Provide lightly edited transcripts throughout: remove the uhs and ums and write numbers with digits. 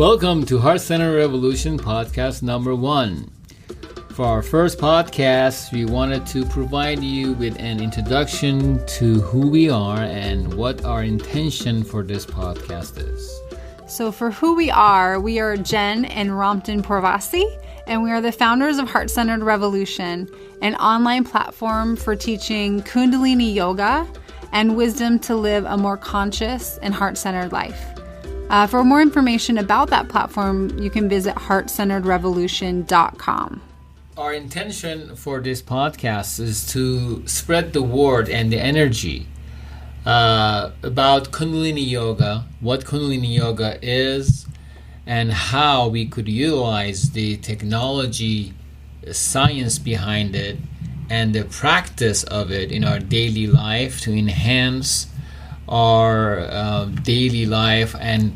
Welcome to Heart Center Revolution podcast number 1. For our first podcast, we wanted to provide you with an introduction to who we are and what our intention for this podcast is. So for who we are Jen and Ramtin Porvasi, and we are the founders of Heart Centered Revolution, an online platform for teaching Kundalini Yoga and wisdom to live a more conscious and heart-centered life. For more information about that platform, you can visit heartcenteredrevolution.com. Our intention for this podcast is to spread the word and the energy about Kundalini Yoga, what Kundalini Yoga is, and how we could utilize the technology, the science behind it, and the practice of it in our daily life to enhance our daily life and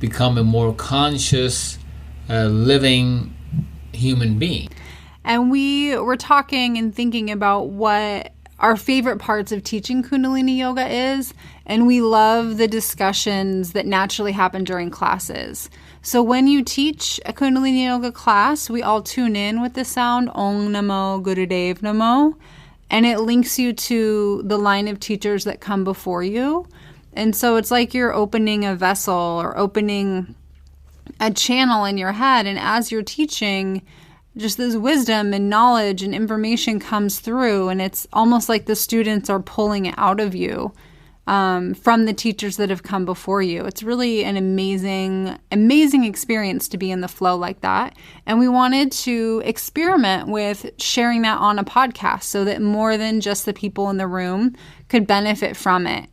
become a more conscious, living human being. And we were talking and thinking about what our favorite parts of teaching Kundalini Yoga is, and we love the discussions that naturally happen during classes. So when you teach a Kundalini Yoga class, we all tune in with the sound Om Namo Gurudev Namo, and it links you to the line of teachers that come before you. And so it's like you're opening a vessel or opening a channel in your head, and as you're teaching, just this wisdom and knowledge and information comes through, and it's almost like the students are pulling it out of you from the teachers that have come before you. It's really an amazing experience to be in the flow like that. And we wanted to experiment with sharing that on a podcast so that more than just the people in the room could benefit from it.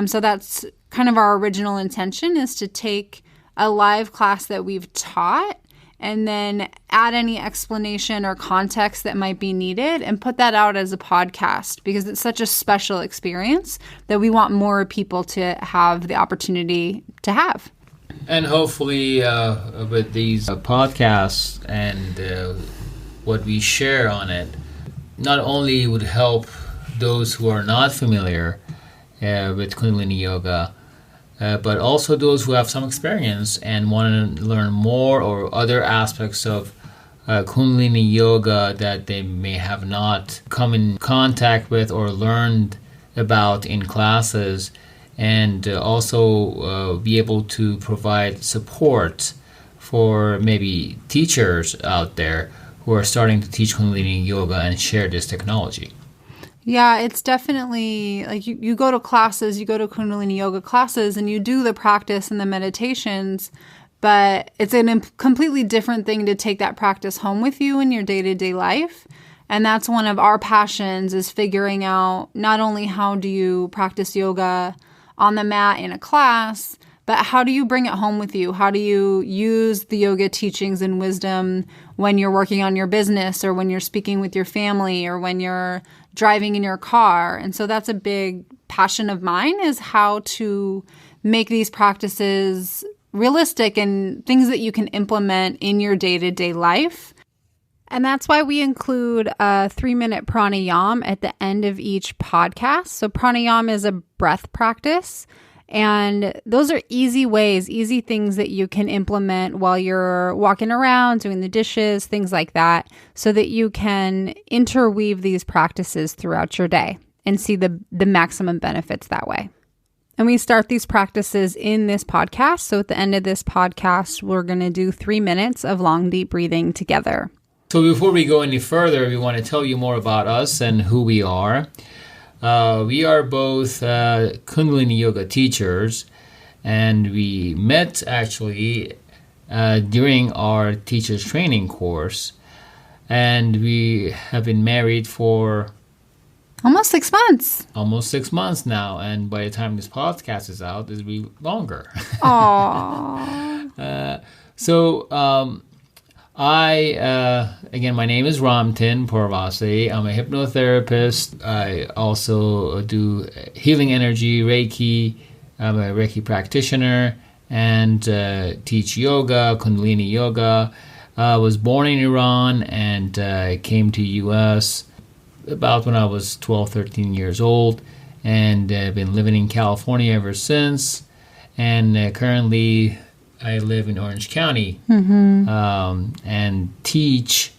So that's kind of our original intention, is to take a live class that we've taught and then add any explanation or context that might be needed and put that out as a podcast, because it's such a special experience that we want more people to have the opportunity to have. And hopefully with these podcasts and what we share on it, not only would help those who are not familiar with Kundalini Yoga, but also those who have some experience and want to learn more or other aspects of Kundalini Yoga that they may have not come in contact with or learned about in classes, and also be able to provide support for maybe teachers out there who are starting to teach Kundalini Yoga and share this technology. Yeah, it's definitely like you go to classes, you go to Kundalini Yoga classes and you do the practice and the meditations, but it's a completely different thing to take that practice home with you in your day-to-day life. And that's one of our passions, is figuring out not only how do you practice yoga on the mat in a class, but how do you bring it home with you? How do you use the yoga teachings and wisdom when you're working on your business, or when you're speaking with your family, or when you're driving in your car? And so that's a big passion of mine, is how to make these practices realistic and things that you can implement in your day-to-day life. And that's why we include a 3-minute pranayam at the end of each podcast. So pranayam is a breath practice. And those are easy things that you can implement while you're walking around, doing the dishes, things like that, so that you can interweave these practices throughout your day and see the maximum benefits that way. And we start these practices in this podcast. So at the end of this podcast, we're going to do 3 minutes of long, deep breathing together. So before we go any further, we want to tell you more about us and who we are. We are both Kundalini Yoga teachers, and we met actually during our teacher's training course, and we have been married for almost 6 months. Almost 6 months now, and by the time this podcast is out, it'll be longer. Aww. Again, my name is Ramtin Porvasi. I'm a hypnotherapist. I also do healing energy, Reiki. I'm a Reiki practitioner and teach yoga, Kundalini Yoga. I was born in Iran and came to U.S. about when I was 12, 13 years old, and been living in California ever since. And currently I live in Orange County and teach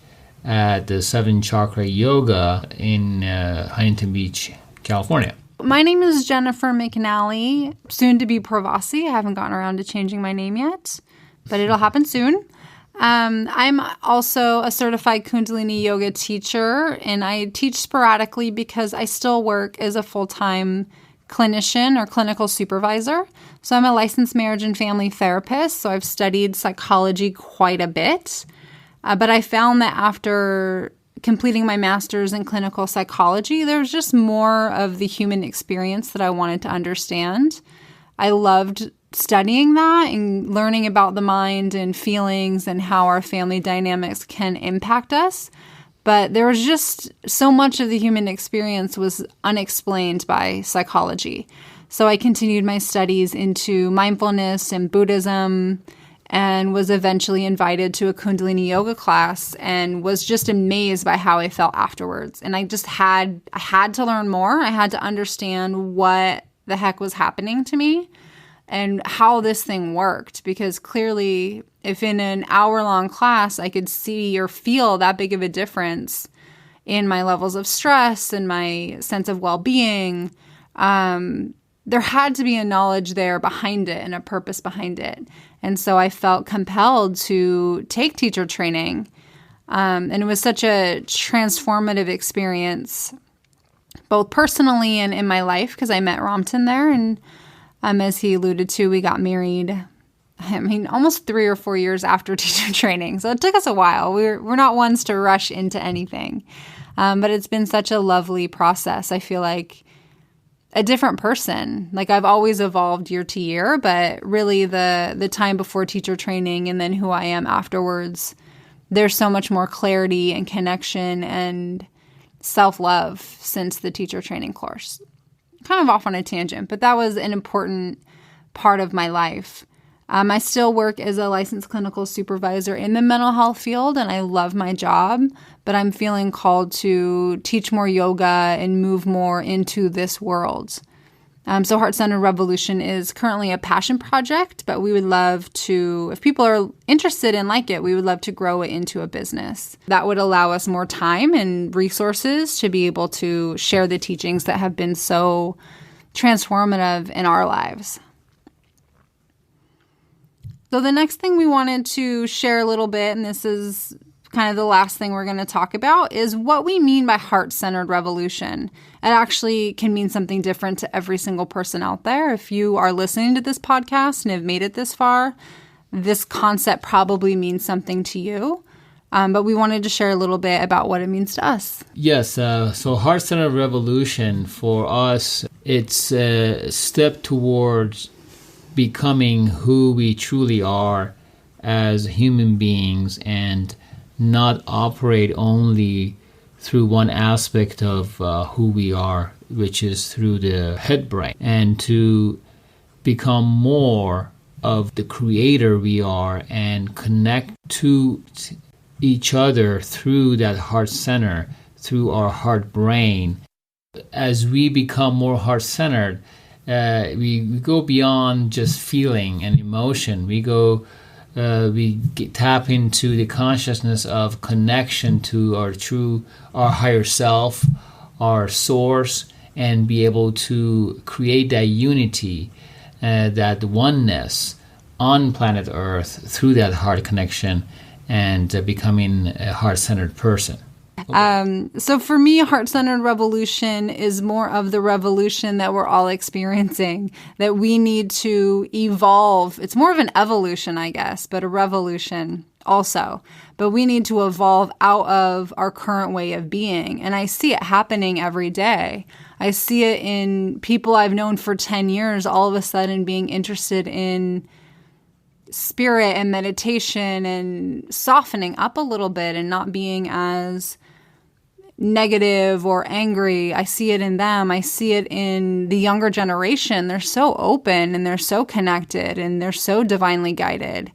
at the Seven Chakra Yoga in Huntington Beach, California. My name is Jennifer McNally, soon to be Pravasi. I haven't gotten around to changing my name yet, but it'll happen soon. I'm also a certified Kundalini Yoga teacher, and I teach sporadically because I still work as a full-time clinician or clinical supervisor. So I'm a licensed marriage and family therapist, so I've studied psychology quite a bit. But I found that after completing my master's in clinical psychology, there was just more of the human experience that I wanted to understand. I loved studying that and learning about the mind and feelings and how our family dynamics can impact us. But there was just so much of the human experience was unexplained by psychology. So I continued my studies into mindfulness and Buddhism and was eventually invited to a Kundalini Yoga class and was just amazed by how I felt afterwards. And I had to learn more. I had to understand what the heck was happening to me and how this thing worked, because clearly if in an hour-long class I could see or feel that big of a difference in my levels of stress and my sense of well-being, there had to be a knowledge there behind it and a purpose behind it. And so I felt compelled to take teacher training. And it was such a transformative experience, both personally and in my life, because I met Ramtin there. And as he alluded to, we got married, almost 3 or 4 years after teacher training. So it took us a while. We're not ones to rush into anything. But it's been such a lovely process. I feel like a different person. Like I've always evolved year to year, but really the time before teacher training and then who I am afterwards, there's so much more clarity and connection and self-love since the teacher training course. Kind of off on a tangent, but that was an important part of my life. I still work as a licensed clinical supervisor in the mental health field, and I love my job, but I'm feeling called to teach more yoga and move more into this world. So Heart-Centered Revolution is currently a passion project, but we would love to, if people are interested and like it, we would love to grow it into a business. That would allow us more time and resources to be able to share the teachings that have been so transformative in our lives. So the next thing we wanted to share a little bit, and this is kind of the last thing we're going to talk about, is what we mean by heart-centered revolution. It actually can mean something different to every single person out there. If you are listening to this podcast and have made it this far, this concept probably means something to you. But we wanted to share a little bit about what it means to us. Yes, so heart-centered revolution for us, it's a step towards becoming who we truly are as human beings and not operate only through one aspect of who we are, which is through the head brain, and to become more of the creator we are and connect to each other through that heart center, through our heart brain. As we become more heart-centered, we go beyond just feeling and emotion. We tap into the consciousness of connection to our higher self, our source, and be able to create that unity, that oneness on planet Earth through that heart connection and becoming a heart-centered person. So for me, heart-centered revolution is more of the revolution that we're all experiencing, that we need to evolve. It's more of an evolution, I guess, but a revolution also. But we need to evolve out of our current way of being. And I see it happening every day. I see it in people I've known for 10 years all of a sudden being interested in spirit and meditation and softening up a little bit and not being as negative or angry. I see it in them. I see it in the younger generation. They're so open and they're so connected and they're so divinely guided.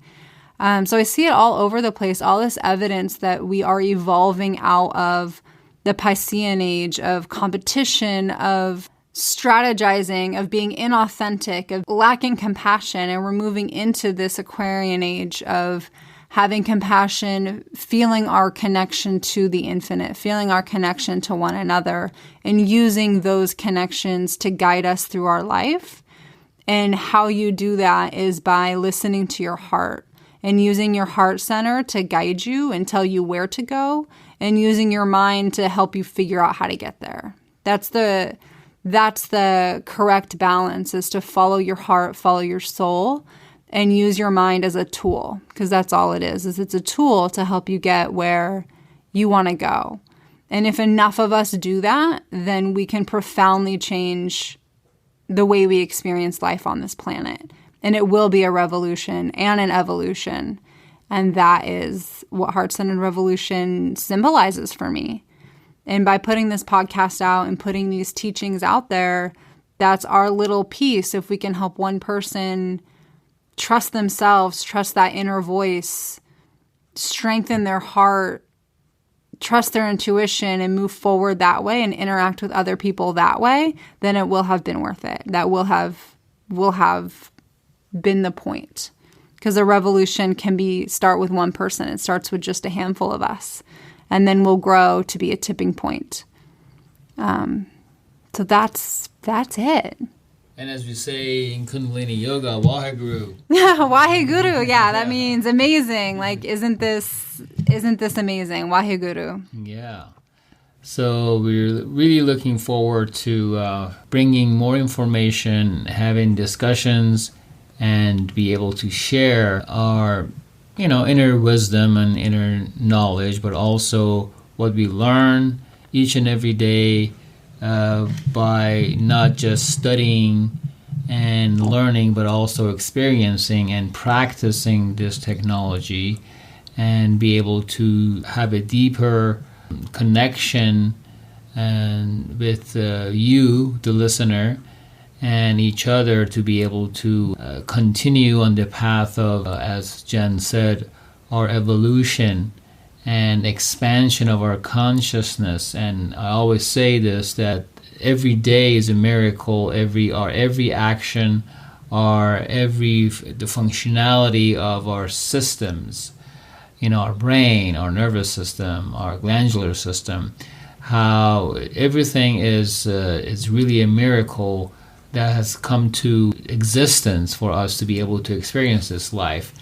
So I see it all over the place, all this evidence that we are evolving out of the Piscean age of competition, of strategizing, of being inauthentic, of lacking compassion, and we're moving into this Aquarian age of having compassion, feeling our connection to the infinite, feeling our connection to one another, and using those connections to guide us through our life. And how you do that is by listening to your heart and using your heart center to guide you and tell you where to go, and using your mind to help you figure out how to get there. That's the correct balance, is to follow your heart, follow your soul, and use your mind as a tool, because that's all it is it's a tool to help you get where you want to go. And if enough of us do that, then we can profoundly change the way we experience life on this planet. And it will be a revolution and an evolution. And that is what Heart-Centered Revolution symbolizes for me. And by putting this podcast out and putting these teachings out there, that's our little piece. If we can help one person trust themselves, trust that inner voice, strengthen their heart, trust their intuition, and move forward that way and interact with other people that way, then it will have been worth it. That will have been the point. Because a revolution can start with one person. It starts with just a handful of us. And then we'll grow to be a tipping point. So that's it. And as we say in Kundalini Yoga, Waheguru. Waheguru, yeah, that means amazing. Like, isn't this amazing? Waheguru. Yeah. So we're really looking forward to bringing more information, having discussions, and be able to share our, inner wisdom and inner knowledge, but also what we learn each and every day by not just studying and learning, but also experiencing and practicing this technology, and be able to have a deeper connection and with you, the listener, and each other, to be able to continue on the path of, as Jen said, our evolution and expansion of our consciousness. And I always say this, that every day is a miracle. Every action, the functionality of our systems, our brain, our nervous system, our glandular system, how everything is really a miracle that has come to existence for us to be able to experience this life.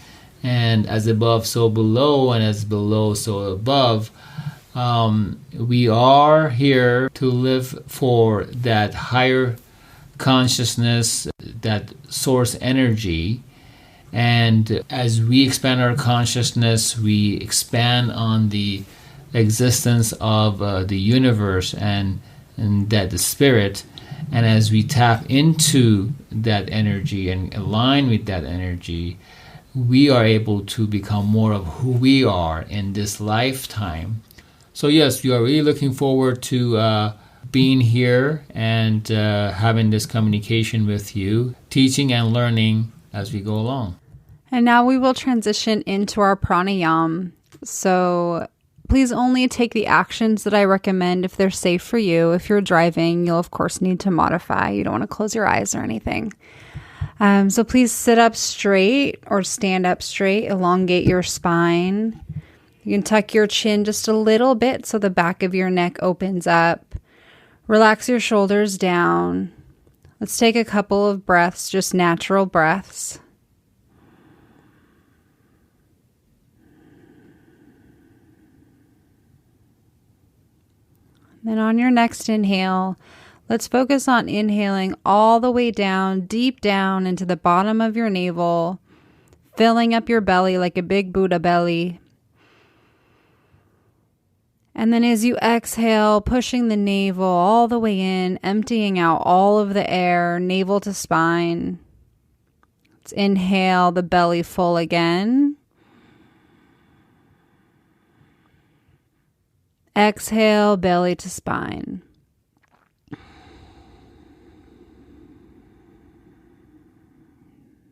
And as above, so below, and as below, so above, we are here to live for that higher consciousness, that source energy. And as we expand our consciousness, we expand on the existence of the universe and that the spirit. And as we tap into that energy and align with that energy, we are able to become more of who we are in this lifetime. So yes, we are really looking forward to being here and having this communication with you, teaching and learning as we go along. And now we will transition into our pranayam. So please only take the actions that I recommend if they're safe for you. If you're driving, you'll of course need to modify. You don't want to close your eyes or anything. So please sit up straight or stand up straight. Elongate your spine. You can tuck your chin just a little bit so the back of your neck opens up. Relax your shoulders down. Let's take a couple of breaths, just natural breaths. Then on your next inhale, let's focus on inhaling all the way down, deep down into the bottom of your navel, filling up your belly like a big Buddha belly. And then as you exhale, pushing the navel all the way in, emptying out all of the air, navel to spine. Let's inhale the belly full again. Exhale, belly to spine.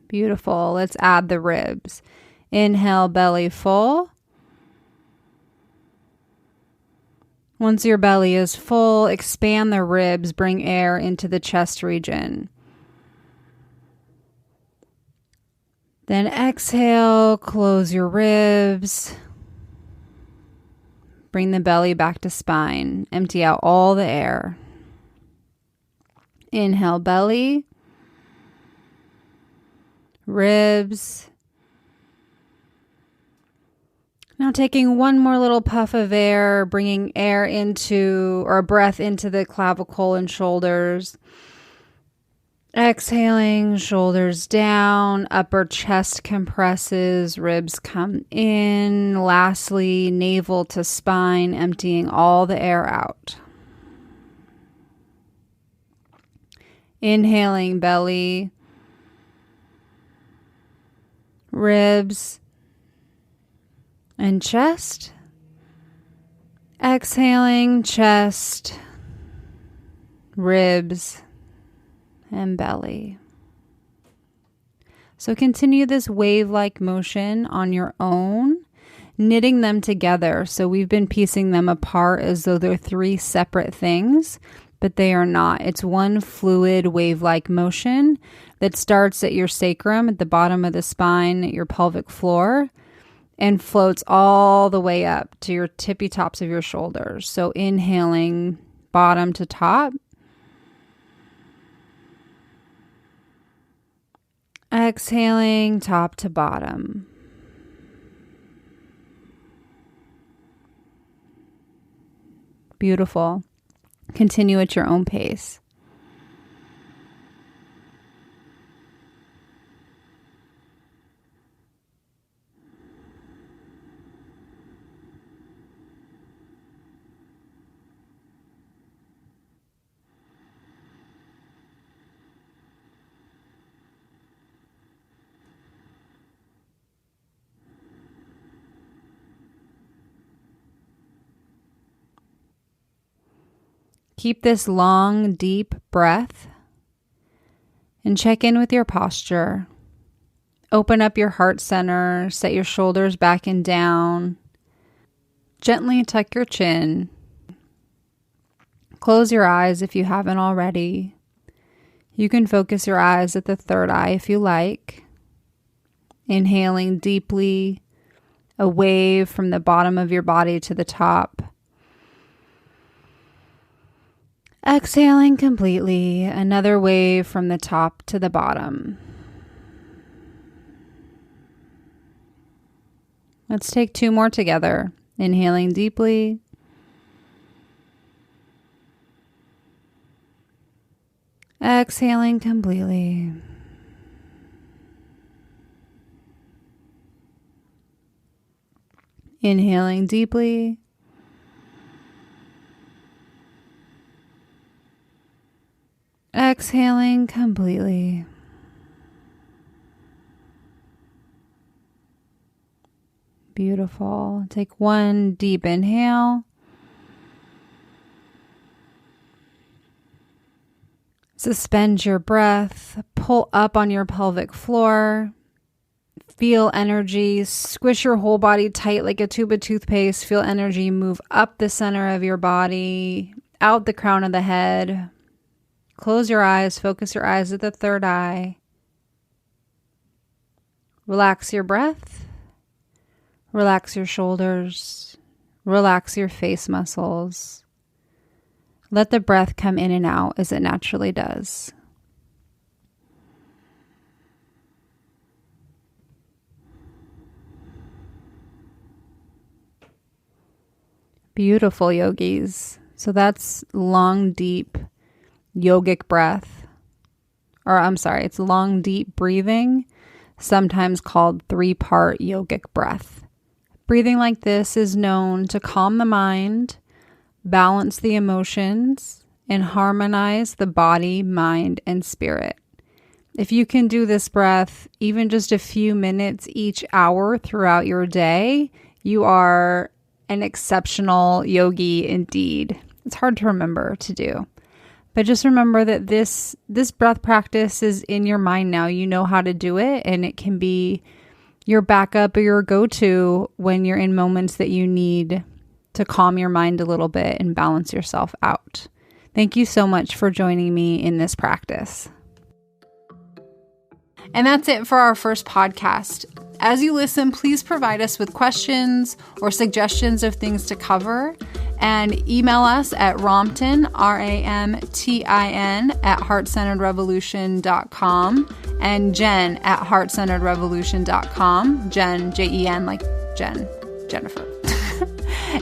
Beautiful. Let's add the ribs. Inhale, belly full. Once your belly is full, expand the ribs, bring air into the chest region. Then exhale, close your ribs. Bring the belly back to spine. Empty out all the air. Inhale, belly, ribs. Now taking one more little puff of air, bringing air into, or breath into the clavicle and shoulders. Exhaling, shoulders down, upper chest compresses, ribs come in. Lastly, navel to spine, emptying all the air out. Inhaling, belly, ribs, and chest. Exhaling, chest, ribs, and belly. So continue this wave-like motion on your own, knitting them together. So we've been piecing them apart as though they're three separate things, but they are not. It's one fluid wave-like motion that starts at your sacrum, at the bottom of the spine, at your pelvic floor, and floats all the way up to your tippy tops of your shoulders. So inhaling bottom to top. Exhaling top to bottom. Beautiful. Continue at your own pace. Keep this long, deep breath and check in with your posture. Open up your heart center, set your shoulders back and down. Gently tuck your chin. Close your eyes if you haven't already. You can focus your eyes at the third eye if you like. Inhaling deeply, a wave from the bottom of your body to the top. Exhaling completely, another wave from the top to the bottom. Let's take two more together. Inhaling deeply. Exhaling completely. Inhaling deeply. Exhaling completely. Beautiful. Take one deep inhale. Suspend your breath. Pull up on your pelvic floor. Feel energy. Squish your whole body tight like a tube of toothpaste. Feel energy move up the center of your body, out the crown of the head. Close your eyes. Focus your eyes at the third eye. Relax your breath. Relax your shoulders. Relax your face muscles. Let the breath come in and out as it naturally does. Beautiful, yogis. So that's long, deep yogic breath. It's long, deep breathing, sometimes called three-part yogic breath. Breathing like this is known to calm the mind, balance the emotions, and harmonize the body, mind, and spirit. If you can do this breath even just a few minutes each hour throughout your day, you are an exceptional yogi indeed. It's hard to remember to do. But just remember that this breath practice is in your mind now. You know how to do it, and it can be your backup or your go-to when you're in moments that you need to calm your mind a little bit and balance yourself out. Thank you so much for joining me in this practice. And that's it for our first podcast. As you listen, please provide us with questions or suggestions of things to cover, and email us at Ramtin, RAMTIN, at heartcenteredrevolution.com, and Jen at heartcenteredrevolution.com. Jen, Jen, like Jen, Jennifer.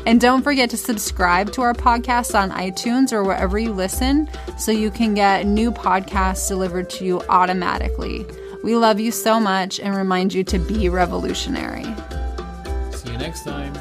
And don't forget to subscribe to our podcast on iTunes or wherever you listen so you can get new podcasts delivered to you automatically. We love you so much and remind you to be revolutionary. See you next time.